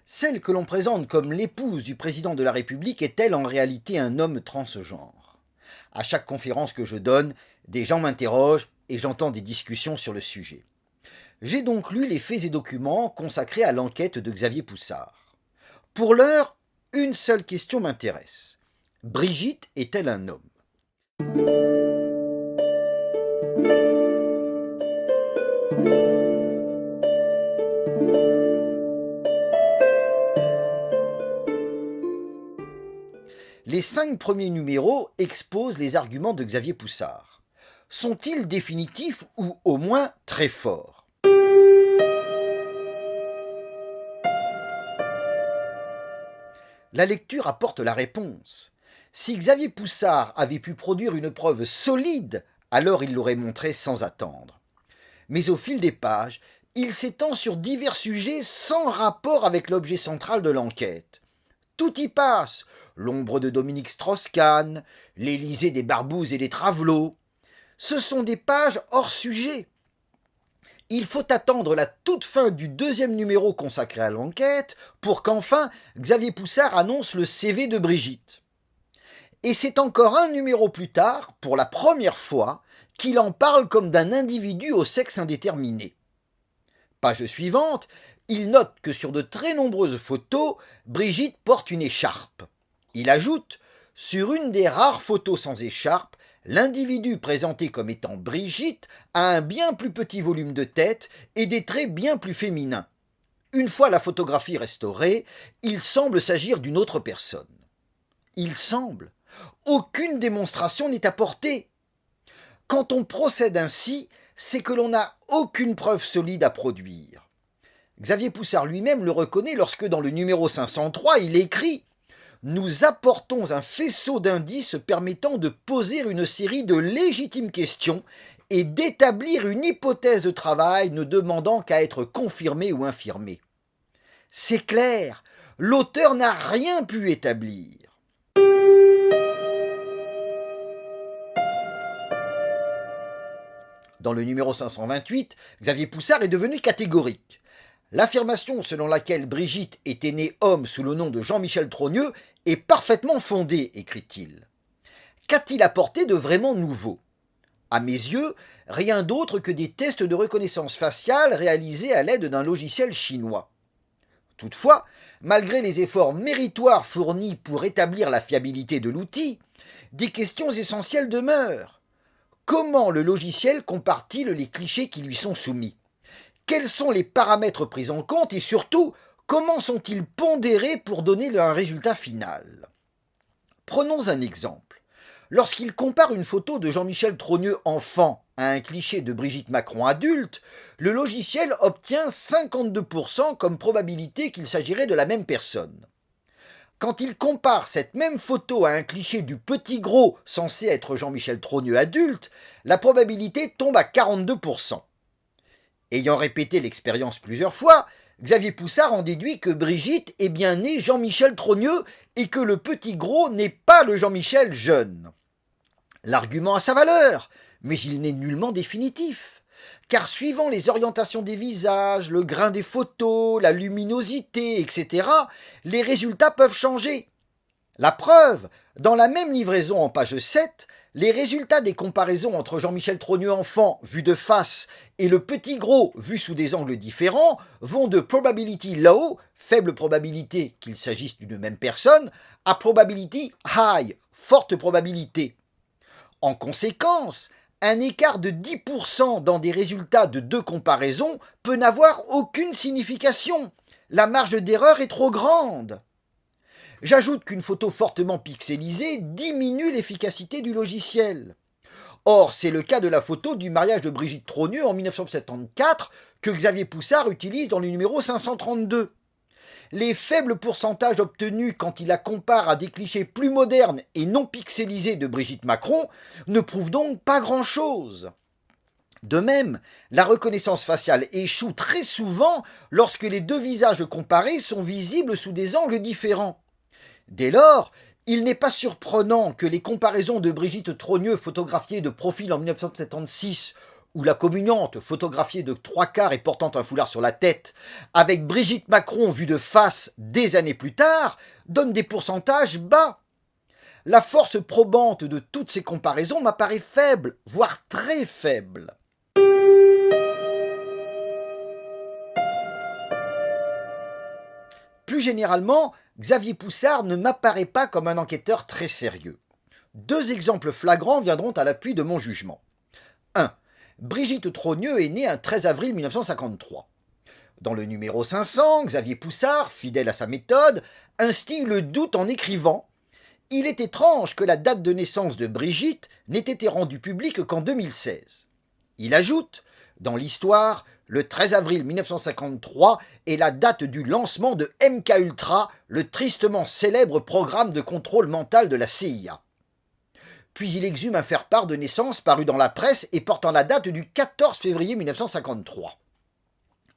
Celle que l'on présente comme l'épouse du président de la République est-elle en réalité un homme transgenre? À chaque conférence que je donne, des gens m'interrogent et j'entends des discussions sur le sujet. J'ai donc lu les faits et documents consacrés à l'enquête de Xavier Poussard. Pour l'heure, une seule question m'intéresse. Brigitte est-elle un homme? Les 5 premiers numéros exposent les arguments de Xavier Poussard. Sont-ils définitifs ou au moins très forts? La lecture apporte la réponse. Si Xavier Poussard avait pu produire une preuve solide, alors il l'aurait montré sans attendre. Mais au fil des pages, il s'étend sur divers sujets sans rapport avec l'objet central de l'enquête. Tout y passe, l'ombre de Dominique Strauss-Kahn, l'Élysée des barbouzes et des travelots. Ce sont des pages hors sujet. Il faut attendre la toute fin du deuxième numéro consacré à l'enquête pour qu'enfin Xavier Poussard annonce le CV de Brigitte. Et c'est encore un numéro plus tard, pour la première fois, qu'il en parle comme d'un individu au sexe indéterminé. Page suivante, il note que sur de très nombreuses photos, Brigitte porte une écharpe. Il ajoute « Sur une des rares photos sans écharpe, l'individu présenté comme étant Brigitte a un bien plus petit volume de tête et des traits bien plus féminins. Une fois la photographie restaurée, il semble s'agir d'une autre personne. » Il semble. Aucune démonstration n'est apportée. Quand on procède ainsi, c'est que l'on n'a aucune preuve solide à produire. Xavier Poussard lui-même le reconnaît lorsque dans le numéro 503, il écrit « Nous apportons un faisceau d'indices permettant de poser une série de légitimes questions et d'établir une hypothèse de travail ne demandant qu'à être confirmée ou infirmée. » C'est clair, l'auteur n'a rien pu établir. Dans le numéro 528, Xavier Poussard est devenu catégorique. L'affirmation selon laquelle Brigitte était née homme sous le nom de Jean-Michel Trogneux est parfaitement fondée, écrit-il. Qu'a-t-il apporté de vraiment nouveau? À mes yeux, rien d'autre que des tests de reconnaissance faciale réalisés à l'aide d'un logiciel chinois. Toutefois, malgré les efforts méritoires fournis pour établir la fiabilité de l'outil, des questions essentielles demeurent. Comment le logiciel compare-t-il les clichés qui lui sont soumis? Quels sont les paramètres pris en compte et surtout, comment sont-ils pondérés pour donner un résultat final? Prenons un exemple. Lorsqu'il compare une photo de Jean-Michel Trogneux enfant à un cliché de Brigitte Macron adulte, le logiciel obtient 52% comme probabilité qu'il s'agirait de la même personne. Quand il compare cette même photo à un cliché du petit gros censé être Jean-Michel Trogneux adulte, la probabilité tombe à 42%. Ayant répété l'expérience plusieurs fois, Xavier Poussard en déduit que Brigitte est bien née Jean-Michel Trogneux et que le petit gros n'est pas le Jean-Michel jeune. L'argument a sa valeur, mais il n'est nullement définitif. Car suivant les orientations des visages, le grain des photos, la luminosité, etc., les résultats peuvent changer. La preuve, dans la même livraison en page 7, les résultats des comparaisons entre Jean-Michel Trogneux enfant vu de face et le petit gros vu sous des angles différents vont de probability low, faible probabilité qu'il s'agisse d'une même personne, à probability high, forte probabilité. En conséquence, un écart de 10% dans des résultats de deux comparaisons peut n'avoir aucune signification. La marge d'erreur est trop grande. J'ajoute qu'une photo fortement pixelisée diminue l'efficacité du logiciel. Or, c'est le cas de la photo du mariage de Brigitte Trogneux en 1974 que Xavier Poussard utilise dans le numéro 532. Les faibles pourcentages obtenus quand il la compare à des clichés plus modernes et non pixelisés de Brigitte Macron ne prouvent donc pas grand-chose. De même, la reconnaissance faciale échoue très souvent lorsque les deux visages comparés sont visibles sous des angles différents. Dès lors, il n'est pas surprenant que les comparaisons de Brigitte Trogneux photographiée de profil en 1976 où la communiante, photographiée de 3/4 et portant un foulard sur la tête, avec Brigitte Macron vue de face des années plus tard, donne des pourcentages bas. La force probante de toutes ces comparaisons m'apparaît faible, voire très faible. Plus généralement, Xavier Poussard ne m'apparaît pas comme un enquêteur très sérieux. 2 exemples flagrants viendront à l'appui de mon jugement. 1. Brigitte Trogneux est née un 13 avril 1953. Dans le numéro 500, Xavier Poussard, fidèle à sa méthode, instille le doute en écrivant « Il est étrange que la date de naissance de Brigitte n'ait été rendue publique qu'en 2016. » Il ajoute « Dans l'histoire, le 13 avril 1953 est la date du lancement de MKUltra, le tristement célèbre programme de contrôle mental de la CIA. » Puis il exhume un faire-part de naissance paru dans la presse et portant la date du 14 février 1953.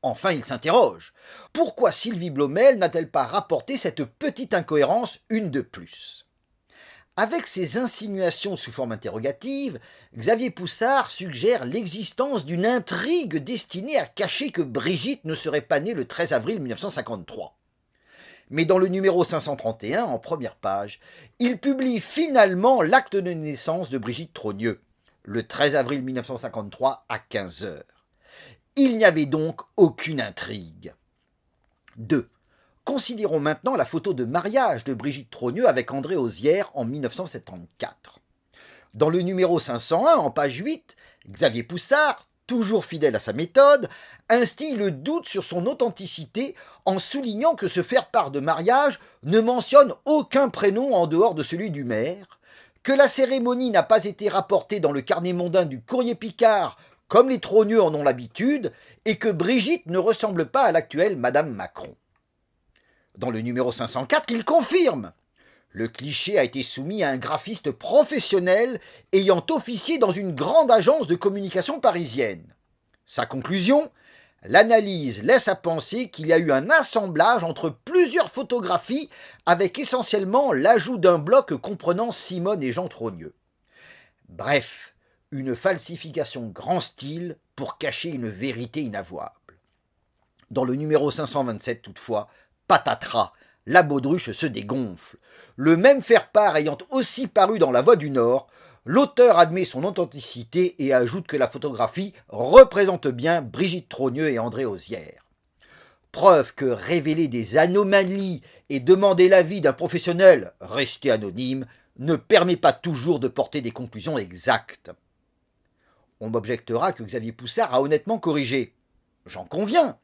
Enfin, il s'interroge. Pourquoi Sylvie Blomel n'a-t-elle pas rapporté cette petite incohérence une de plus? Avec ses insinuations sous forme interrogative, Xavier Poussard suggère l'existence d'une intrigue destinée à cacher que Brigitte ne serait pas née le 13 avril 1953. Mais dans le numéro 531, en première page, il publie finalement l'acte de naissance de Brigitte Trogneux, le 13 avril 1953 à 15 h. Il n'y avait donc aucune intrigue. 2. Considérons maintenant la photo de mariage de Brigitte Trogneux avec André Osière en 1974. Dans le numéro 501, en page 8, Xavier Poussard, toujours fidèle à sa méthode, instille le doute sur son authenticité en soulignant que ce faire-part de mariage ne mentionne aucun prénom en dehors de celui du maire, que la cérémonie n'a pas été rapportée dans le carnet mondain du Courrier Picard comme les Trogneux en ont l'habitude, et que Brigitte ne ressemble pas à l'actuelle Madame Macron. Dans le numéro 504, il confirme. Le cliché a été soumis à un graphiste professionnel ayant officié dans une grande agence de communication parisienne. Sa conclusion ? L'analyse laisse à penser qu'il y a eu un assemblage entre plusieurs photographies avec essentiellement l'ajout d'un bloc comprenant Simone et Jean Trogneux. Bref, une falsification grand style pour cacher une vérité inavouable. Dans le numéro 527 toutefois, patatras, la baudruche se dégonfle. Le même faire-part ayant aussi paru dans La Voix du Nord, l'auteur admet son authenticité et ajoute que la photographie représente bien Brigitte Trogneux et André Osière. Preuve que révéler des anomalies et demander l'avis d'un professionnel resté anonyme ne permet pas toujours de porter des conclusions exactes. On m'objectera que Xavier Poussard a honnêtement corrigé. J'en conviens.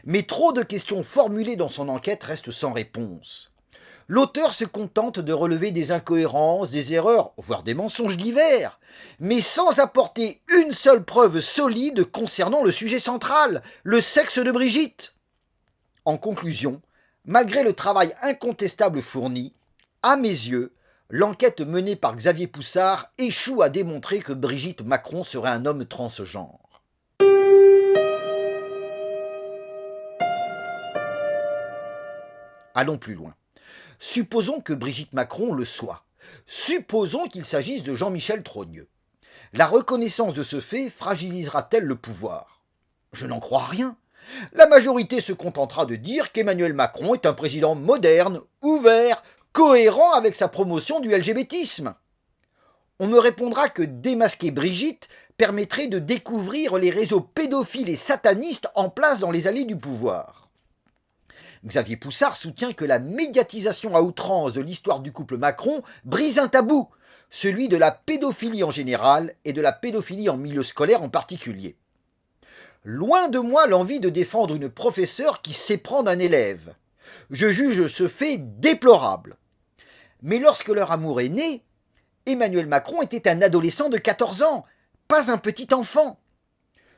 Mais trop de questions formulées dans son enquête restent sans réponse. L'auteur se contente de relever des incohérences, des erreurs, voire des mensonges divers, mais sans apporter une seule preuve solide concernant le sujet central, le sexe de Brigitte. En conclusion, malgré le travail incontestable fourni, à mes yeux, l'enquête menée par Xavier Poussard échoue à démontrer que Brigitte Macron serait un homme transgenre. Allons plus loin. Supposons que Brigitte Macron le soit. Supposons qu'il s'agisse de Jean-Michel Trogneux. La reconnaissance de ce fait fragilisera-t-elle le pouvoir ? Je n'en crois rien. La majorité se contentera de dire qu'Emmanuel Macron est un président moderne, ouvert, cohérent avec sa promotion du LGBTisme. On me répondra que démasquer Brigitte permettrait de découvrir les réseaux pédophiles et satanistes en place dans les allées du pouvoir. Xavier Poussard soutient que la médiatisation à outrance de l'histoire du couple Macron brise un tabou, celui de la pédophilie en général et de la pédophilie en milieu scolaire en particulier. Loin de moi l'envie de défendre une professeure qui s'éprend d'un élève. Je juge ce fait déplorable. Mais lorsque leur amour est né, Emmanuel Macron était un adolescent de 14 ans, pas un petit enfant.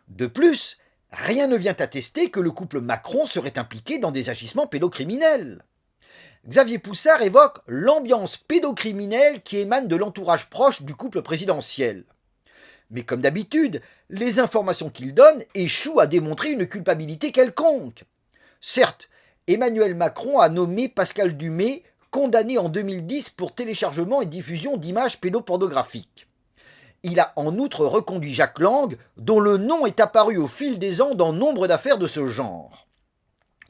De plus, rien ne vient attester que le couple Macron serait impliqué dans des agissements pédocriminels. Xavier Poussard évoque l'ambiance pédocriminelle qui émane de l'entourage proche du couple présidentiel. Mais comme d'habitude, les informations qu'il donne échouent à démontrer une culpabilité quelconque. Certes, Emmanuel Macron a nommé Pascal Dumay, condamné en 2010 pour téléchargement et diffusion d'images pédopornographiques. Il a en outre reconduit Jacques Lang, dont le nom est apparu au fil des ans dans nombre d'affaires de ce genre.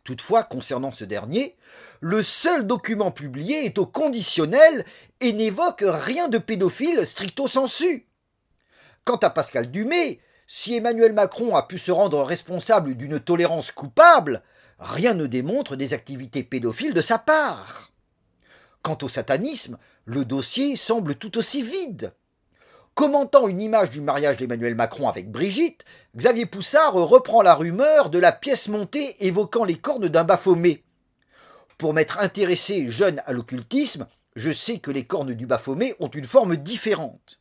Toutefois, concernant ce dernier, le seul document publié est au conditionnel et n'évoque rien de pédophile stricto sensu. Quant à Pascal Dumay, si Emmanuel Macron a pu se rendre responsable d'une tolérance coupable, rien ne démontre des activités pédophiles de sa part. Quant au satanisme, le dossier semble tout aussi vide. Commentant une image du mariage d'Emmanuel Macron avec Brigitte, Xavier Poussard reprend la rumeur de la pièce montée évoquant les cornes d'un Baphomet. Pour m'être intéressé jeune à l'occultisme, je sais que les cornes du Baphomet ont une forme différente.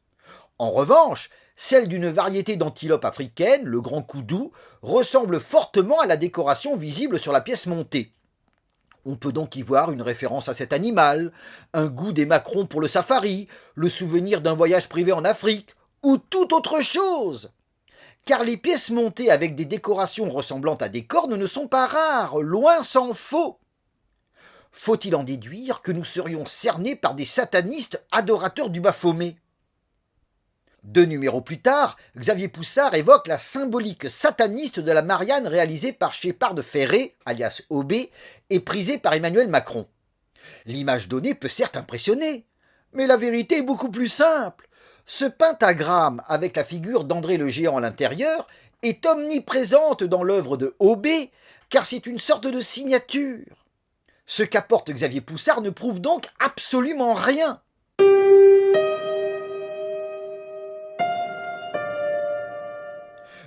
En revanche, celle d'une variété d'antilope africaine, le grand koudou, ressemble fortement à la décoration visible sur la pièce montée. On peut donc y voir une référence à cet animal, un goût des Macron pour le safari, le souvenir d'un voyage privé en Afrique, ou toute autre chose. Car les pièces montées avec des décorations ressemblant à des cornes ne sont pas rares, loin s'en faut. Faut-il en déduire que nous serions cernés par des satanistes adorateurs du Baphomet ? 2 numéros plus tard, Xavier Poussard évoque la symbolique sataniste de la Marianne réalisée par Shepard Fairey, alias OB, et prisée par Emmanuel Macron. L'image donnée peut certes impressionner, mais la vérité est beaucoup plus simple. Ce pentagramme, avec la figure d'André le Géant à l'intérieur, est omniprésente dans l'œuvre de OB, car c'est une sorte de signature. Ce qu'apporte Xavier Poussard ne prouve donc absolument rien.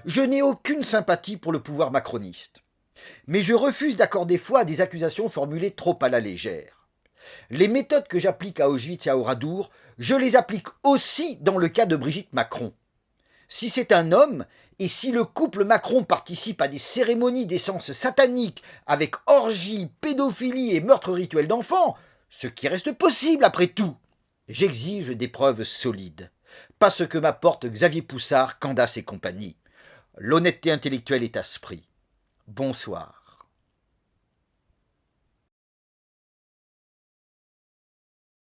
Je n'ai aucune sympathie pour le pouvoir macroniste, mais je refuse d'accorder foi à des accusations formulées trop à la légère. Les méthodes que j'applique à Auschwitz et à Oradour, je les applique aussi dans le cas de Brigitte Macron. Si c'est un homme, et si le couple Macron participe à des cérémonies d'essence satanique avec orgie, pédophilie et meurtre rituel d'enfants, ce qui reste possible après tout, j'exige des preuves solides. Pas ce que m'apporte Xavier Poussard, Candace et compagnie. L'honnêteté intellectuelle est à ce prix. Bonsoir.